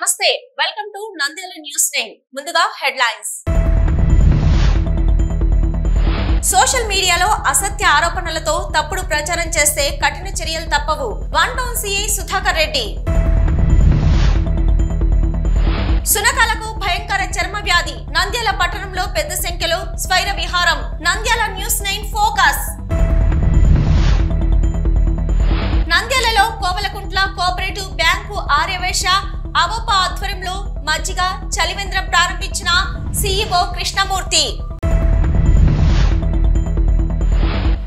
నమస్తే welcome to Nandyal news 9 ముందుగా headlines social మీడియాలో అసత్య ఆరోపణలతో తప్పుడు ప్రచారం చేస్తే కఠిన చర్యలు తప్పవు one town CI Sudhakar Reddy సునకాలకు భయంకర చర్మ వ్యాధి నంద్యాల పట్టణంలో పెద్ద సంఖ్యలో స్వైర విహారం నంద్యాల న్యూస్ 9 ఫోకస్ నంద్యాలలో కోవలకుంట్ల కోఆపరేటివ్ బ్యాంకు ఆర్యవేశ అవప ఆధ్వర్యంలో మజ్జిగ చలివేంద్రం ప్రారంభించిన సిఇఓ కృష్ణమూర్తి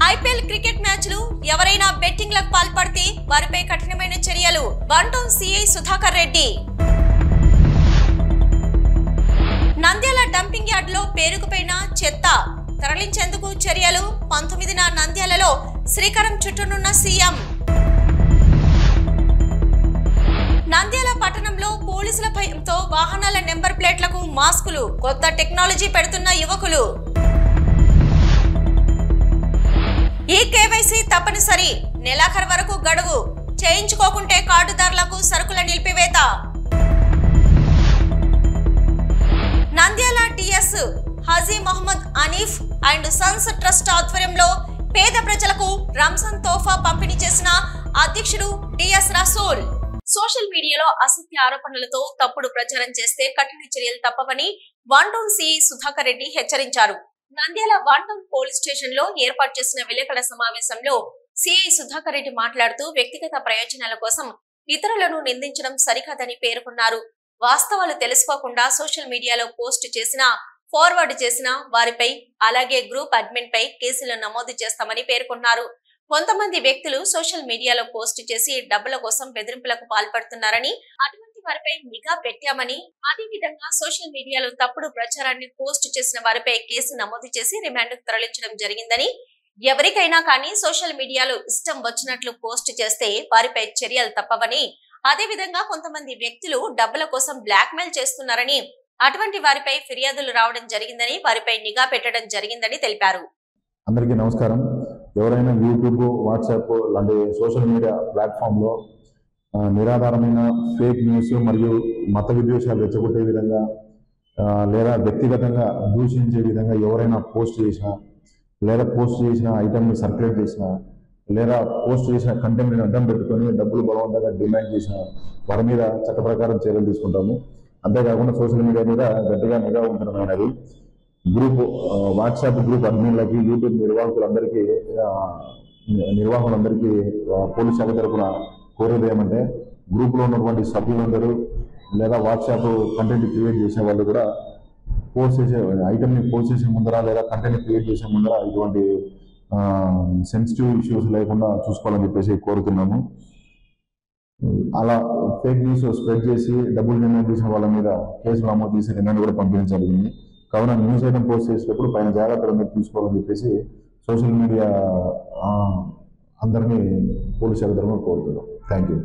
ఐపీఎల్ క్రికెట్ మ్యాచ్లు ఎవరైనా బెట్టింగ్లకు పాల్పడితే వారిపై కఠినమైన చర్యలు one town CI Sudhakar Reddy Nandyal dumping yard లో పేరుకుపోయిన చెత్త తరలించేందుకు చర్యలు 19న నంద్యాలలో శ్రీకారం చుట్టనున్న సీఎం నంద్యాల పట్టణంలో పోలీసుల భయంతో వాహనాల నెంబర్ ప్లేట్లకు మాస్కులు కొత్త టెక్నాలజీ పెడుతున్న యువకులు ఈ కేవైసీ తప్పనిసరి నెలాఖరు వరకు గడువు చేయించుకోకుంటే కార్డుదారులకు సరుకుల నిలిపివేత Nandyal TS Haji Mohammed Anif and sons trust ఆధ్వర్యంలో పేద ప్రజలకు రంజాన్ తోఫా పంపిణీ చేసిన అధ్యక్షుడు టిఎస్ రసూల్ సోషల్ మీడియాలో అసత్య ఆరోపణలతో తప్పుడు ప్రచారం చేస్తే కఠిన చర్యలు తప్పవని one town CI Sudhakar Reddy హెచ్చరించారు. Nandyal one town police station లో ఏర్పాటు చేసిన విలేకరుల సమావేశంలో సిఐ సుధాకర్ రెడ్డి మాట్లాడుతూ వ్యక్తిగత ప్రయోజనాల కోసం ఇతరులను నిందించడం సరికాదని పేర్కొన్నారు. వాస్తవాలు తెలుసుకోకుండా సోషల్ మీడియాలో పోస్ట్ చేసినా ఫార్వర్డ్ చేసిన వారిపై అలాగే గ్రూప్ అడ్మిన్ పై కేసులు నమోదు చేస్తామని పేర్కొన్నారు. కొంతమంది వ్యక్తులు సోషల్ మీడియాలో పోస్ట్ చేసి డబ్బుల కోసం బెదిరింపులకు పాల్పడుతున్నారని అటువంటి వారిపై నిఘా పెట్టామని అదే విధంగా సోషల్ మీడియాలో తప్పుడు ప్రచారాన్ని పోస్ట్ చేసిన వారిపై కేసు నమోదు చేసి రిమాండ్ కు తరలించడం జరిగిందని ఎవరికైనా కానీ సోషల్ మీడియాలో ఇష్టం వచ్చినట్లు పోస్ట్ చేస్తే వారిపై చర్యలు తప్పవని అదే విధంగా కొంతమంది వ్యక్తులు డబ్బుల కోసం బ్లాక్ మెయిల్ చేస్తున్నారని అటువంటి వారిపై ఫిర్యాదులు రావడం జరిగిందని వారిపై నిఘా పెట్టడం జరిగిందని తెలిపారు. అందరికీ నమస్కారం. ఎవరైనా యూట్యూబ్ వాట్సాప్ లాంటి సోషల్ మీడియా ప్లాట్ఫామ్లో నిరాధారమైన ఫేక్ న్యూస్ మరియు మత విద్వేషాలు రెచ్చగొట్టే విధంగా లేదా వ్యక్తిగతంగా దూషించే విధంగా ఎవరైనా పోస్ట్ చేసినా లేదా పోస్ట్ చేసిన ఐటమ్ని సర్క్యులేట్ చేసినా లేదా పోస్ట్ చేసిన కంటెంట్ని అడ్డం పెట్టుకొని డబ్బులు బలవంతంగా డిమాండ్ చేసిన వారి మీద చట్ట ప్రకారం చర్యలు తీసుకుంటాము. అంతేకాకుండా సోషల్ మీడియా మీద గట్టిగా నిఘా ఉంచడం అనేది గ్రూప్ వాట్సాప్ గ్రూప్ అడ్మిన్లకి యూట్యూబ్ నిర్వాహకులందరికీ పోలీస్ శాఖ తరఫున కోరేది ఏమంటే గ్రూప్లో ఉన్నటువంటి సభ్యులందరూ లేదా వాట్సాప్ కంటెంట్ క్రియేట్ చేసే వాళ్ళు కూడా పోస్ట్ చేసే ఐటమ్ని పోస్ట్ చేసే ముందర లేదా కంటెంట్ క్రియేట్ చేసే ముందర ఇటువంటి సెన్సిటివ్ ఇష్యూస్ లేకుండా చూసుకోవాలని చెప్పేసి కోరుతున్నాము. అలా ఫేక్ న్యూస్ స్ప్రెడ్ చేసి డబ్బులు డిమాండ్ చేసిన వాళ్ళ మీద కేసులు నమోదు చేసి రిమాండ్ కూడా పంపించగలిగింది. కావున న్యూస్ ఐటమ్ పోస్ట్ చేసేటప్పుడు పైన జాగ్రత్తలు తీసుకోవాలని చెప్పేసి సోషల్ మీడియా అందరినీ పోలీస్ శాఖ తరఫున కోరుతున్నాం. Thank you.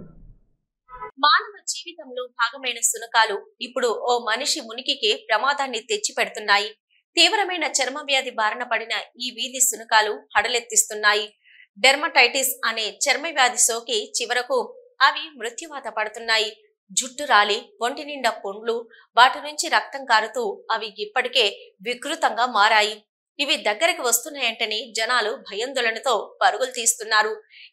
మానవ జీవితంలో భాగమైన సునకాలు ఇప్పుడు ఓ మనిషి ఉనికికి ప్రమాదాన్ని తెచ్చి పెడుతున్నాయి. తీవ్రమైన చర్మ వ్యాధి బారిన పడిన ఈ వీధి సునకాలు హడలెత్తిస్తున్నాయి. డెర్మటైటిస్ అనే చర్మ వ్యాధి సోకి చివరకు అవి మృత్యువాత పడుతున్నాయి. జుట్టు రాలి ఒంటి నిండా పొండ్లు వాటి నుంచి రక్తం కారుతూ అవి ఇప్పటికే వికృతంగా మారాయి. ఇవి దగ్గరికి వస్తున్నాయంటని జనాలు భయాందోళనతో పరుగులు తీస్తున్నారు.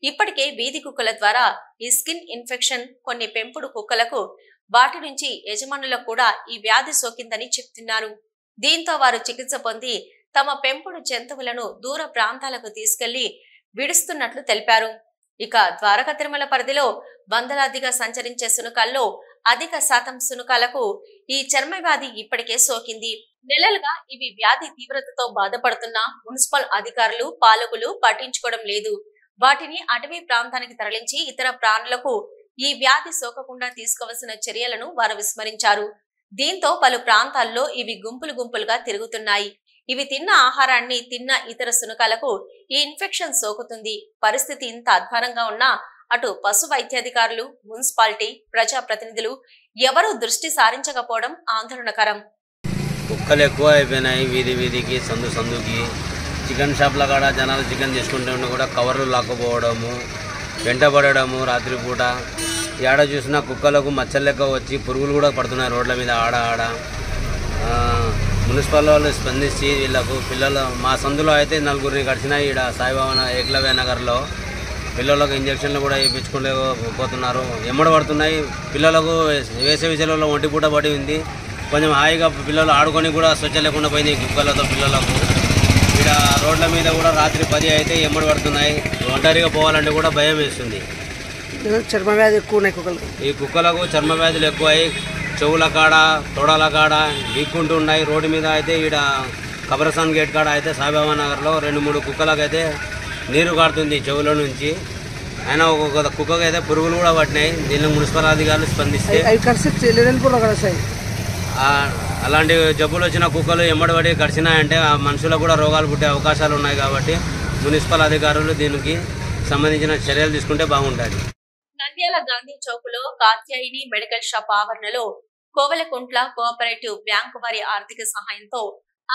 ఇప్పటికే వీధి కుక్కల ద్వారా ఈ స్కిన్ ఇన్ఫెక్షన్ కొన్ని పెంపుడు కుక్కలకు వాటి నుంచి యజమానులకు కూడా ఈ వ్యాధి సోకిందని చెప్తున్నారు. దీంతో వారు చికిత్స పొంది తమ పెంపుడు జంతువులను దూర ప్రాంతాలకు తీసుకెళ్లి విడుస్తున్నట్లు తెలిపారు. ఇక ద్వారకా తిరుమల పరిధిలో వందలాదిగా సంచరించే సునకాల్లో అధిక శాతం సునకాలకు ఈ చర్మ వ్యాధి ఇప్పటికే సోకింది. నెలలుగా ఇవి వ్యాధి తీవ్రతతో బాధపడుతున్న మున్సిపల్ అధికారులు పాలకులు పట్టించుకోవడం లేదు. వాటిని అటవీ ప్రాంతానికి తరలించి ఇతర ప్రాణులకు ఈ వ్యాధి సోకకుండా తీసుకోవాల్సిన చర్యలను వారు విస్మరించారు. దీంతో పలు ప్రాంతాల్లో ఇవి గుంపులు గుంపులుగా తిరుగుతున్నాయి. ఇవి తిన్న ఆహారాన్ని తిన్న ఇతర సునకాలకు ఈ ఇన్ఫెక్షన్ సోకుతుంది. పరిస్థితి ఇంత అధ్వానంగా ఉన్నా అటు పశు వైద్యాధికారులు, మున్సిపాలిటీ, ప్రజాప్రతినిధులు ఎవరూ దృష్టి సారించకపోవడం ఆందోళనకరం. కుక్కలు ఎక్కువ అయిపోయినాయి. వీధి వీధికి సందు సందుకి చికెన్ షాప్ల కాడ జనాలు చికెన్ తీసుకుంటూ కూడా కవర్లు లాక్కుపోవడము, వెంటబడము రాత్రిపూట ఏడ చూసినా కుక్కలకు మచ్చలు లెక్క వచ్చి పురుగులు కూడా పడుతున్నాయి రోడ్ల మీద ఆడ మున్సిపల్ వాళ్ళు స్పందించి వీళ్ళకు పిల్లలు మా సందులో అయితే నలుగురిని గడిచినాయి. ఈడ సాయిబాబా ఏకలవ్య నగర్లో పిల్లలకు ఇంజక్షన్లు కూడా వేయించుకోలేకపోతున్నారు. ఎమ్మడ పడుతున్నాయి పిల్లలకు. వేసవి సెలవుల్లో ఒంటి పూట పడి ఉంది. కొంచెం హాయిగా పిల్లలు ఆడుకొని కూడా స్వచ్ఛ లేకుండా పోయింది కుక్కలతో పిల్లలకు. ఇక్కడ రోడ్ల మీద కూడా రాత్రి 10 అయితే ఎమ్మడి పడుతున్నాయి. ఒంటరిగా పోవాలంటే కూడా భయం వేస్తుంది. చర్మ వ్యాధి ఎక్కువ ఉన్నాయి కుక్కలకు. ఈ కుక్కలకు చర్మ వ్యాధులు ఎక్కువై చెవుల కాడ తొడల కాడ వీక్కుంటూ ఉన్నాయి. రోడ్డు మీద అయితే ఈడ కబ్రస్థాన్ గేట్ కాడ అయితే సాయిబాబా నగర్లో 2-3 కుక్కలకు అయితే నీరు కారుతుంది చెవుల నుంచి. అయినా ఒక్కొక్క కుక్కకు అయితే పురుగులు కూడా పట్టినాయి. దీనిలో మున్సిపల్ అధికారులు స్పందిస్తే అలాంటి జబ్బులు వచ్చిన కుక్కలు ఎమ్మడిపడి కడిచినాయంటే ఆ మనుషులకు కూడా రోగాలు పుట్టే అవకాశాలు ఉన్నాయి. కాబట్టి మున్సిపల్ అధికారులు దీనికి సంబంధించిన చర్యలు తీసుకుంటే బాగుంటుంది. నంద్యాల గాంధీ చౌక్ లో కాత్యాయిని మెడికల్ షాప్ ఆవరణలో కోవెలకుంట్ల కోఆపరేటివ్ బ్యాంకు వారి ఆర్థిక సహాయంతో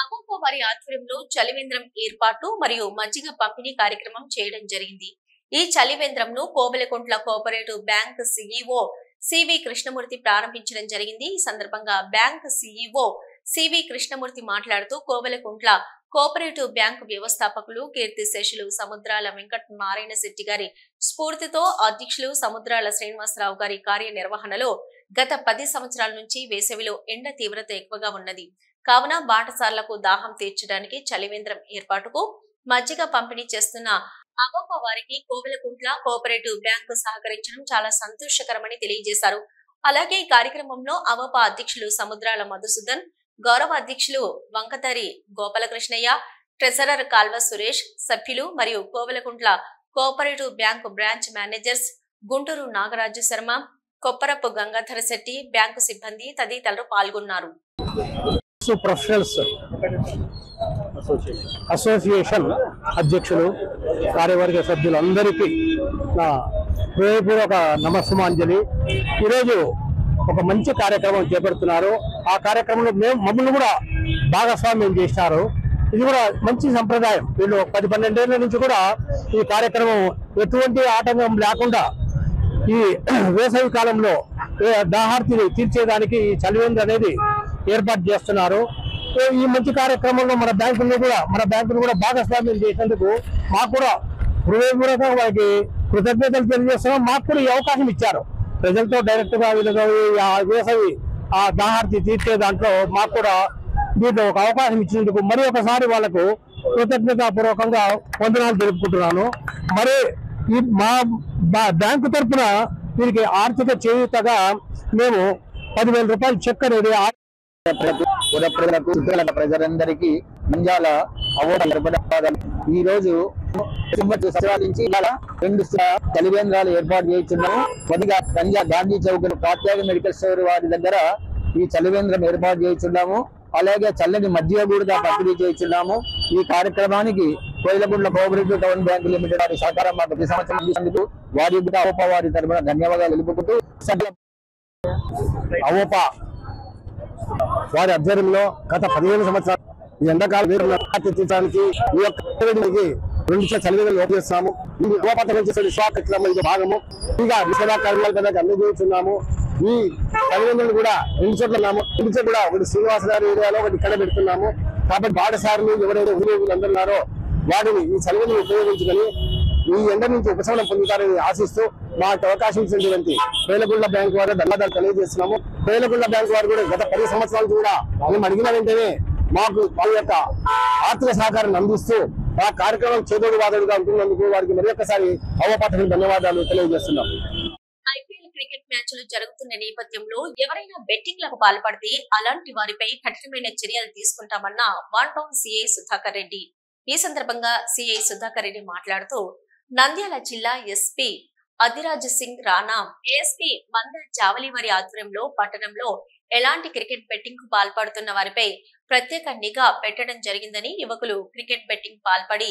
అగోపో వారి ఆధ్వర్యంలో చలివేంద్రం ఏర్పాటు మరియు మజ్జిగ పంపిణీ కార్యక్రమం చేయడం జరిగింది. ఈ చలివేంద్రంను Kovelakuntla cooperative bank CEO CV Krishnamurthy ప్రారంభించడం జరిగింది. ఈ సందర్భంగా బ్యాంక్ సిఇఓ సివి కృష్ణమూర్తి మాట్లాడుతూ కోవెలకుంట్ల కోఆపరేటివ్ బ్యాంకు వ్యవస్థాపకులు కీర్తిశేషులు సముద్రాల వెంకట నారాయణ శెట్టి గారి స్ఫూర్తితో అధ్యక్షులు సముద్రాల శ్రీనివాసరావు గారి కార్యనిర్వహణలో గత 10 సంవత్సరాల నుంచి వేసవిలో ఎండ తీవ్రత ఎక్కువగా ఉన్నది కావున బాటసార్లకు దాహం తీర్చడానికి చలివేంద్రం ఏర్పాటుకు మజ్జిగ పంపిణీ చేస్తున్న అగోప వారికి కోవెలకుంట్ల కోఆపరేటివ్ బ్యాంకు సహకరించడం చాలా సంతోషకరమని తెలియజేశారు. అలాగే ఈ కార్యక్రమంలో అవప అధ్యక్షులు సముద్రాల మధుసూదన్, గౌరవ అధ్యక్షులు వంకతరి గోపాలకృష్ణయ్య, ట్రెజరర్ కాల్వ సురేష్, సభ్యులు మరియు Kovelakuntla cooperative bank branch managers Guntur Nagaraju Sharma, Kopparapu Gangadhara Shetty, bank సిబ్బంది తదితరులు పాల్గొన్నారు. ప్రొఫెషనల్స్ అసోసియేషన్ అధ్యక్షులు, కార్యవర్గ సభ్యులందరికీ నా హృదయపూర్వక నమస్సుమాంజలి. ఈరోజు ఒక మంచి కార్యక్రమం చేపడుతున్నారు. ఆ కార్యక్రమంలో మమ్మల్ని కూడా భాగస్వామ్యం చేశారు. ఇది కూడా మంచి సంప్రదాయం. వీళ్ళు 10-12 ఏళ్ల నుంచి కూడా ఈ కార్యక్రమం ఎటువంటి ఆటంకం లేకుండా ఈ వేసవి కాలంలో దాహార్తిని తీర్చేదానికి ఈ చలివేంద్ర అనేది ఏర్పాటు చేస్తున్నారు. ఈ మంచి కార్యక్రమంలో మన బ్యాంకును కూడా భాగస్వామ్యం చేసినందుకు మాకు కూడా హృదయపూర్వకంగా వారికి కృతజ్ఞతలు తెలియజేస్తున్నాం. మాకు కూడా ఈ అవకాశం ఇచ్చారు. ప్రజలతో డైరెక్ట్ గా వేసవి ఆ దాహార్తి తీర్చే దాంట్లో మాకు కూడా దీంట్లో ఒక అవకాశం ఇచ్చినందుకు మరి ఒకసారి వాళ్లకు కృతజ్ఞతాపూర్వకంగా వందనాలు తెలుపుకుంటున్నాను. మరి ఈ మా బ్యాంకు తరఫున దీనికి ఆర్థిక చేయూతగా మేము 10,000 రూపాయలు చెక్ అనేది ప్రజలందరికీ నంద్యాల ఈ రోజు సంవత్సరాల నుంచి 2 చలివేంద్రాలు ఏర్పాటు చేస్తున్నాము. కొద్దిగా నంద్యాల గాంధీ చౌక్ కాత్యాయని మెడికల్ స్టోర్ వారి దగ్గర ఈ చలివేంద్రం ఏర్పాటు చేస్తున్నాము. అలాగే చల్లని మజ్జిగ కూడా పంపిణీ చేస్తున్నాము. ఈ కార్యక్రమానికి Koilakuntla cooperative town bank limited వారి సహకారం మాకు ప్రతి సంవత్సరం అందించినందుకు వారి అవోపా వారి తరఫున ధన్యవాదాలు తెలుపుకుంటూ అవోపా వారి ఆధ్వర్యంలో గత 15 సంవత్సరాలు ఈ ఎండాకాలం తీర్చడానికి ఈ యొక్క 2 చలివేంద్రాలు ఓపెన్ చేస్తున్నాము. ఈ యువపథకం చేసే విశ్వాసక్రమం ఇది భాగము. ఇంకా విశ్వదా కార్యాలయాలు అందజేస్తున్నాము. ఈ చలివేంద్రాలు కూడా 2 చోట్ల ఉన్నాము. 2 చోట్ల కూడా ఒకటి శ్రీనివాసరావు ఏరియాలో ఒకటి ఇక్కడ పెడుతున్నాము. కాబట్టి బాటసారులు ఎవరైతే ఊరేగులు అందరున్నారో వాటిని ఈ చలివేంద్రం ఉపయోగించుకొని ఈ ఎండ నుంచి ఉపశమనం పొందుతారని ఆశిస్తూ మాకు అవకాశం ఇచ్చినటువంటి కోయిలకుంట్ల బ్యాంకు వారు ధన్యవాదాలు తెలియజేస్తున్నాము. కోయిలకుంట్ల బ్యాంకు వారు కూడా గత 10 సంవత్సరాల కూడా మేము అడిగిన వెంటనే మాకు వాళ్ళ యొక్క ఆర్థిక సహకారాన్ని అందిస్తూ ఆ కార్యక్రమం చేదోడు వాదోడుగా ఉంటున్నందుకు వారికి మరి ఒక్కసారి అవపాఠకు ధన్యవాదాలు తెలియజేస్తున్నాం. ఐపీఎల్ క్రికెట్ మ్యాచ్లు జరుగుతున్న నేపథ్యంలో ఎవరైనా బెట్టింగ్లకు పాల్పడితే అలాంటి వారిపై కఠినమైన చర్యలు తీసుకుంటామన్న 1 టౌన్ సిఐ సుధాకర్ రెడ్డి. ఈ సందర్భంగా సిఐ సుధాకర్ రెడ్డి మాట్లాడుతూ నంద్యాల జిల్లా ఎస్పీ అదిరాజ్ సింగ్ రాణా, ఏఎస్పీ మంద జావలి వారి ఆధ్వర్యంలో పట్టణంలో ఎలాంటి క్రికెట్ బెట్టింగ్ కు పాల్పడుతున్న వారిపై ప్రత్యేక నిఘా పెట్టడం జరిగిందని, యువకులు క్రికెట్ బెట్టింగ్ పాల్పడి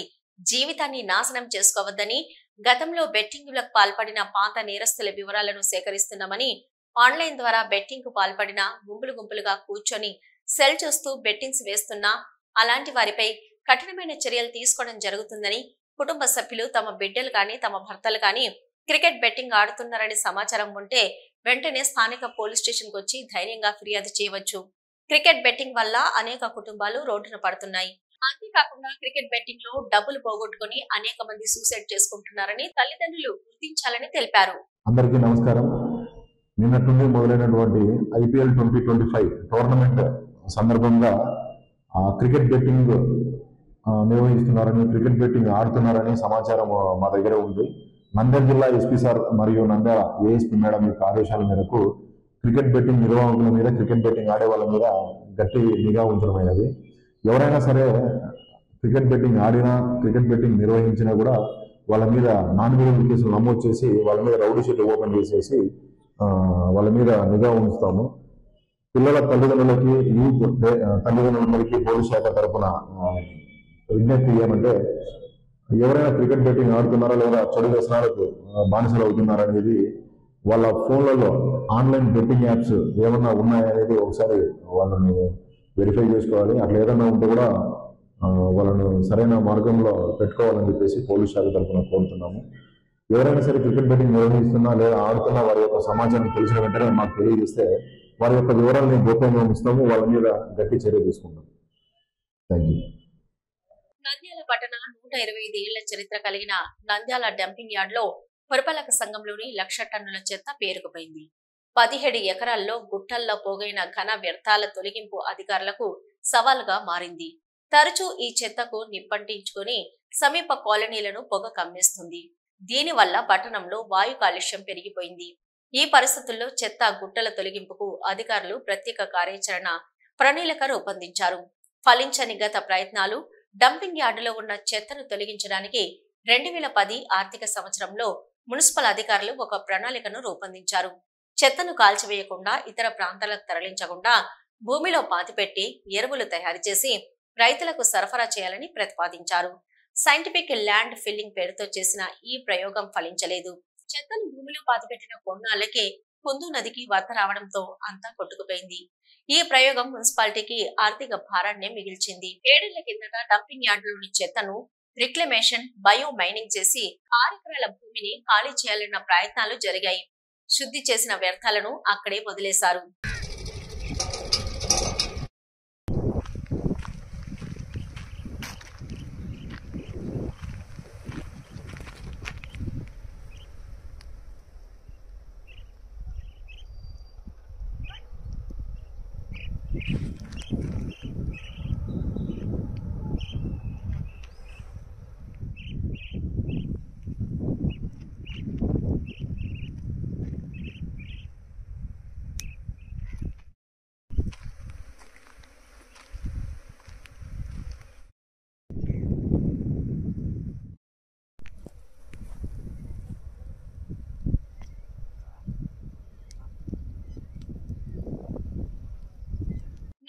జీవితాన్ని నాశనం చేసుకోవద్దని, గతంలో బెట్టింగులకు పాల్పడిన పాత నేరస్తుల వివరాలను సేకరిస్తున్నామని, ఆన్లైన్ ద్వారా బెట్టింగ్ కు పాల్పడిన గుంపులుగా కూర్చొని సెల్ చూస్తూ బెట్టింగ్స్ వేస్తున్నా అలాంటి వారిపై కఠినమైన చర్యలు తీసుకోవడం జరుగుతుందని, కుటుంబ సభ్యులు తమ బిడ్డలు గాని తమ భర్తలు గాని క్రికెట్ బెట్టింగ్ ఆడుతున్నారని సమాచారం ఉంటే వెంటనే స్థానిక పోలీస్ స్టేషన్ కు వచ్చి ధైర్యంగా ఫిర్యాదు చేయవచ్చు. క్రికెట్ బెట్టింగ్ వల్ల అనేక కుటుంబాలు రోడ్డున పడుతున్నాయి. అంతేకాకుండా క్రికెట్ బెట్టింగ్ లో డబ్బులు పోగొట్టుకుని అనేక మంది సూసైడ్ చేసుకుంటున్నారని తల్లిదండ్రులు గుర్తించాలని తెలిపారు. అందరికీ నమస్కారం. నిన్నటి నుండి మొదలైనటువంటి IPL 2025 టోర్నమెంట్ సందర్భంగా క్రికెట్ బెట్టింగ్ నిర్వహిస్తున్నారని, క్రికెట్ బెట్టింగ్ ఆడుతున్నారని సమాచారం మా దగ్గర ఉంది. నంద్యాల జిల్లా ఎస్పీ సార్ మరియు నంద్యాల ASP మేడం యొక్క ఆదేశాల మేరకు క్రికెట్ బెట్టింగ్ నిర్వాహకుల మీద, క్రికెట్ బెట్టింగ్ ఆడే వాళ్ళ మీద గట్టి నిఘా ఉంచడమైనది. ఎవరైనా సరే క్రికెట్ బెట్టింగ్ ఆడినా, క్రికెట్ బెట్టింగ్ నిర్వహించినా కూడా వాళ్ళ మీద నాన్ వేరియబుల్ కేసులు నమోదు చేసి వాళ్ళ మీద రౌడీ షీట్ ఓపెన్ చేసేసి వాళ్ళ మీద నిఘా ఉంచుతాము. పిల్లల తల్లిదండ్రులకి, యూత్ తల్లిదండ్రులకి పోలీస్ శాఖ తరఫున విజ్ఞప్తి ఏమంటే, ఎవరైనా క్రికెట్ బెట్టింగ్ ఆడుతున్నారా లేదా చెడు వ్యసనాలకు బానిసలు అవుతున్నారా అనేది వాళ్ళ ఫోన్లలో ఆన్లైన్ బెట్టింగ్ యాప్స్ ఏమన్నా ఉన్నాయనేది ఒకసారి వాళ్ళని వెరిఫై చేసుకోవాలి. అట్లా ఏదన్నా ఉంటే కూడా వాళ్ళను సరైన మార్గంలో పెట్టుకోవాలని చెప్పేసి పోలీస్ శాఖ తరఫున కోరుతున్నాము. ఎవరైనా సరే క్రికెట్ బెట్టింగ్ నిర్వహిస్తున్నా లేదా ఆడుతున్నా వారి యొక్క సమాచారం తెలిసిన వెంటనే మాకు తెలియజేస్తే వారి యొక్క వివరాలని గోప్యంగా ఉంచుతాము. వాళ్ళ మీద గట్టి చర్య తీసుకుంటాం. Thank you. నంద్యాల పట్టణ 125 ఏళ్ల చరిత్ర కలిగిన నంద్యాల డంపింగ్ యార్డ్ లో పురపాలక సంఘంలోని 1,00,000 టన్నుల చెత్త పేరుకుపోయింది. 17 ఎకరాల్లో గుట్టల్లో పోగైన ఘన వ్యర్థాల తొలగింపు అధికారులకు సవాలుగా మారింది. తరచూ ఈ చెత్తకు నిప్పంటించుకుని సమీప కాలనీలను పొగ కమ్మేస్తుంది. దీనివల్ల పట్టణంలో వాయు కాలుష్యం పెరిగిపోయింది. ఈ పరిస్థితుల్లో చెత్త గుట్టల తొలగింపుకు అధికారులు ప్రత్యేక కార్యాచరణ ప్రణాళిక రూపొందించారు. ఫలించని గత ప్రయత్నాలు డంపింగ్ యార్డులో ఉన్న చెత్తను తొలగించడానికి 2010 ఆర్థిక సంవత్సరంలో మున్సిపల్ అధికారులు ఒక ప్రణాళికను రూపొందించారు. చెత్తను కాల్చివేయకుండా, ఇతర ప్రాంతాలకు తరలించకుండా భూమిలో పాతిపెట్టి ఎరువులు తయారు చేసి రైతులకు సరఫరా చేయాలని ప్రతిపాదించారు. సైంటిఫిక్ ల్యాండ్ ఫిల్లింగ్ పేరుతో చేసిన ఈ ప్రయోగం ఫలించలేదు. చెత్తను భూమిలో పాతిపెట్టిన కొన్నాళ్లకే కుందు నదికి వరద రావడంతో అంతా కొట్టుకుపోయింది. ఈ ప్రయోగం మున్సిపాలిటీకి ఆర్థిక భారాన్ని మిగిల్చింది. 7 ఏళ్ల కిందట డంపింగ్ యార్డులోని చెత్తను రిక్లమేషన్, బయో మైనింగ్ చేసి 6 ఎకరాల భూమిని ఖాళీ చేయాలన్న ప్రయత్నాలు జరిగాయి. శుద్ధి చేసిన వ్యర్థాలను అక్కడే వదిలేశారు.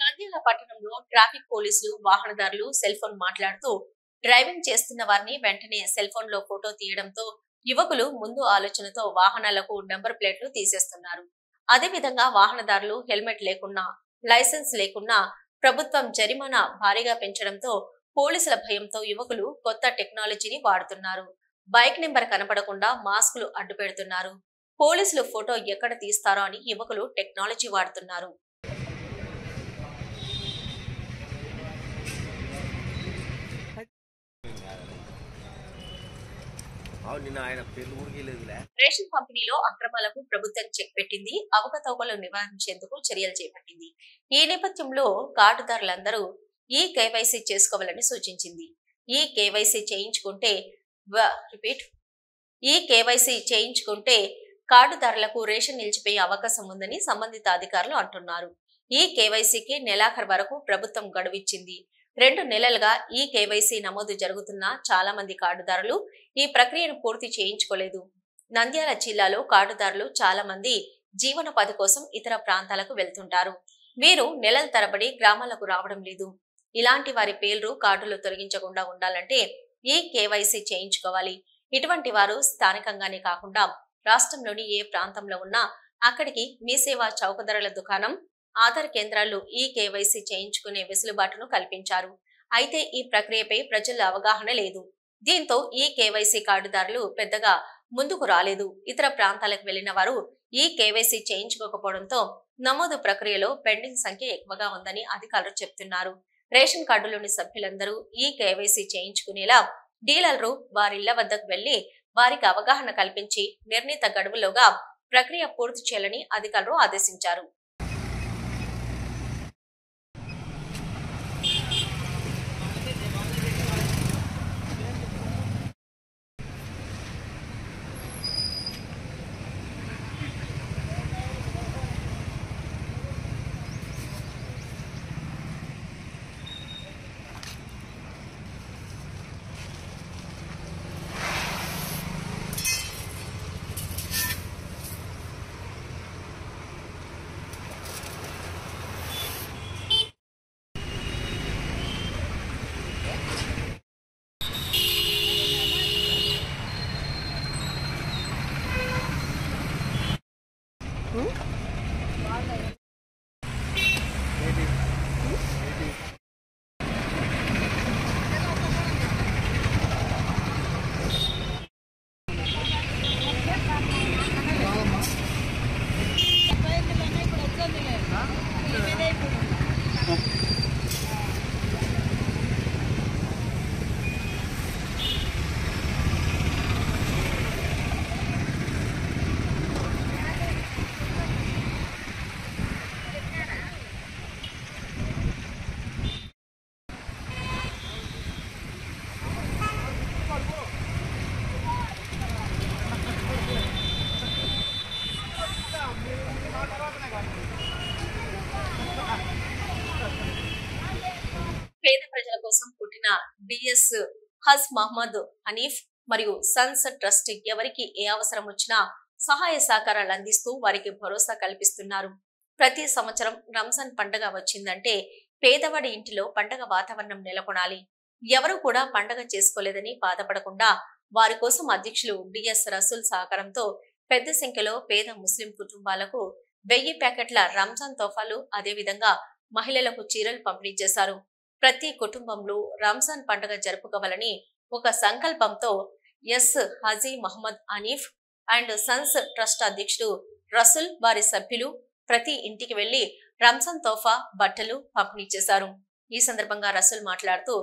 నంద్యాల పట్టణంలో ట్రాఫిక్ పోలీసులు, వాహనదారులు సెల్ ఫోన్ మాట్లాడుతూ డ్రైవింగ్ చేస్తున్న వారిని వెంటనే సెల్ ఫోన్ లో ఫోటో తీయడంతో యువకులు ముందు ఆలోచనతో వాహనాలకు నెంబర్ ప్లేట్లు తీసేస్తున్నారు. అదేవిధంగా వాహనదారులు హెల్మెట్ లేకున్నా, లైసెన్స్ లేకున్నా ప్రభుత్వం జరిమానా భారీగా పెంచడంతో పోలీసుల భయంతో యువకులు కొత్త టెక్నాలజీని వాడుతున్నారు. బైక్ నెంబర్ కనపడకుండా మాస్కులు అడ్డు పెడుతున్నారు. పోలీసులు ఫోటో ఎక్కడ తీస్తారో అని యువకులు టెక్నాలజీ వాడుతున్నారు. రేషన్ పంపిణీలో అక్రమాలకు ప్రభుత్వం చెక్ పెట్టింది. అవకతవకలు నివారించేందుకు చర్యలు చేపట్టింది. ఈ నేపథ్యంలో కార్డుదారులందరూ ఈ కేవైసీ చేసుకోవాలని సూచించింది. ఈ కేవైసీ చేయించుకుంటే కార్డుదారులకు రేషన్ నిలిచిపోయే అవకాశం ఉందని సంబంధిత అధికారులు అంటున్నారు. ఈ కేవైసీకి నెలాఖరు వరకు ప్రభుత్వం గడువిచ్చింది. 2 నెలలుగా ఈ కేవైసీ నమోదు జరుగుతున్న చాలా మంది కార్డుదారులు ఈ ప్రక్రియను పూర్తి చేయించుకోలేదు. నంద్యాల జిల్లాలో కార్డుదారులు చాలా మంది జీవనోపాధి కోసం ఇతర ప్రాంతాలకు వెళ్తుంటారు. వీరు నెలల తరబడి గ్రామాలకు రావడం లేదు. ఇలాంటి వారి పేర్లు కార్డులు తొలగించకుండా ఉండాలంటే ఈ కేవైసీ చేయించుకోవాలి. ఇటువంటి వారు స్థానికంగానే కాకుండా రాష్ట్రంలోని ఏ ప్రాంతంలో ఉన్నా అక్కడికి మీ సేవా చౌక ధరల దుకాణం, ఆధార్ కేంద్రాల్లో ఈ కేవైసీ చేయించుకునే వెసులుబాటును కల్పించారు. అయితే ఈ ప్రక్రియపై ప్రజల్లో అవగాహన లేదు. దీంతో ఈ కేవైసీ కార్డుదారులు పెద్దగా ముందుకు రాలేదు. ఇతర ప్రాంతాలకు వెళ్లిన వారు ఈ కేవైసీ చేయించుకోకపోవడంతో నమోదు ప్రక్రియలో పెండింగ్ సంఖ్య ఎక్కువగా ఉందని అధికారులు చెబుతున్నారు. రేషన్ కార్డులోని సభ్యులందరూ ఈ కేవైసీ చేయించుకునేలా డీలర్లు వారిళ్ల వద్దకు వెళ్లి వారికి అవగాహన కల్పించి నిర్ణీత గడువులోగా ప్రక్రియ పూర్తి చేయాలని అధికారులు ఆదేశించారు. పేద ప్రజల కోసం పుట్టిన డిఎస్ హజ్ మహమ్మద్ హనీఫ్ మరియు సన్స్ ట్రస్ట్ ఎవరికి ఏ అవసరం వచ్చినా సహాయ సహకారాలు అందిస్తూ వారికి భరోసా కల్పిస్తున్నారు. ప్రతి సంవత్సరం రంజాన్ పండుగ వచ్చిందంటే పేదవాడి ఇంటిలో పండుగ వాతావరణం నెలకొనాలి. ఎవరు కూడా పండుగ చేసుకోలేదని బాధపడకుండా వారి కోసం అధ్యక్షులు డిఎస్ రసూల్ సహకారంతో పెద్ద సంఖ్యలో పేద ముస్లిం కుటుంబాలకు 1000 ప్యాకెట్ల రంజాన్ తోఫాలు, అదేవిధంగా మహిళలకు చీరలు పంపిణీ చేశారు. ప్రతి కుటుంబంలో రంజాన్ పండుగ జరుపుకోవాలని ఒక సంకల్పంతో S Haji Mohammed Haneef and sons trust అధ్యక్షుడు రసూల్ వారి సభ్యులు ప్రతి ఇంటికి వెళ్లి రంజాన్ తోఫా, బట్టలు పంపిణీ చేశారు. ఈ సందర్భంగా రసూల్ మాట్లాడుతూ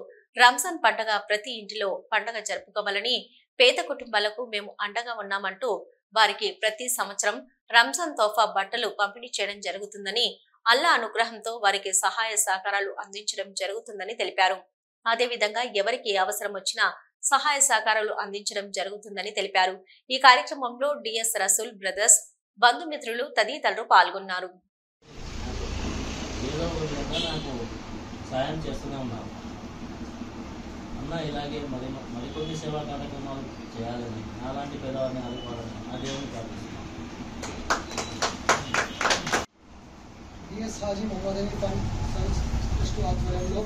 రంజాన్ పండుగ ప్రతి ఇంటిలో పండుగ జరుపుకోవాలని పేద కుటుంబాలకు మేము అండగా ఉన్నామంటూ వారికి ప్రతి సంవత్సరం రంజాన్ తోఫా, బట్టలు పంపిణీ చేయడం జరుగుతుందని, అల్లా అనుగ్రహంతో వారికి సహాయ సహకారాలు అందించడం జరుగుతుందని తెలిపారు. అదేవిధంగా ఎవరికి అవసరం వచ్చినా సహాయ సహకారాలు అందించడం జరుగుతుందని తెలిపారు. ఈ కార్యక్రమంలో డిఎస్ రసూల్ బ్రదర్స్, బంధుమిత్రులు తదితరులు పాల్గొన్నారు. ఇలాగే మరికొన్ని సేవా కార్యక్రమాలు చేయాలని, అలాంటి పేదవారిని ఆదుకోవాలని ఆ దేవుని ప్రార్థిస్తున్నాను. DS Haji Mohammed Haneef and sons trust ఆధ్వర్యంలో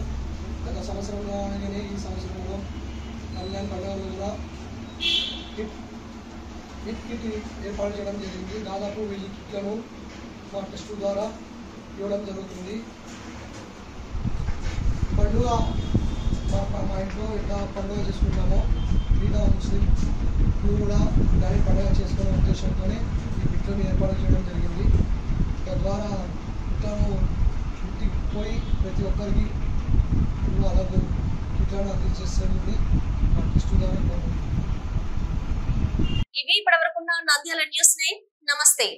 గత సంవత్సరంలోనే ఈ సంవత్సరంలో రంజాన్ పండుగ రోజున కిట్ ఏర్పాటు చేయడం జరిగింది. దాదాపు 1000 కిట్లను మా ట్రస్ట్ ద్వారా ఇవ్వడం జరుగుతుంది. పండుగ మా ఇంట్లో ఎట్లా పండుగ చేసుకుంటామో మిగతా ముస్లిం కూడా దాని పండుగ చేసుకునే ఉద్దేశంతోనే ఈ కిట్లను ఏర్పాటు చేయడం జరిగింది. తద్వారా కిట్లను ఇంటికి పోయి ప్రతి ఒక్కరికి అలాగే కిట్లను అందించేస్తుంది మా ట్రస్ట్ ద్వారా. ఇవి ఇప్పటివరకున్న నంద్యాల న్యూస్. నమస్తే.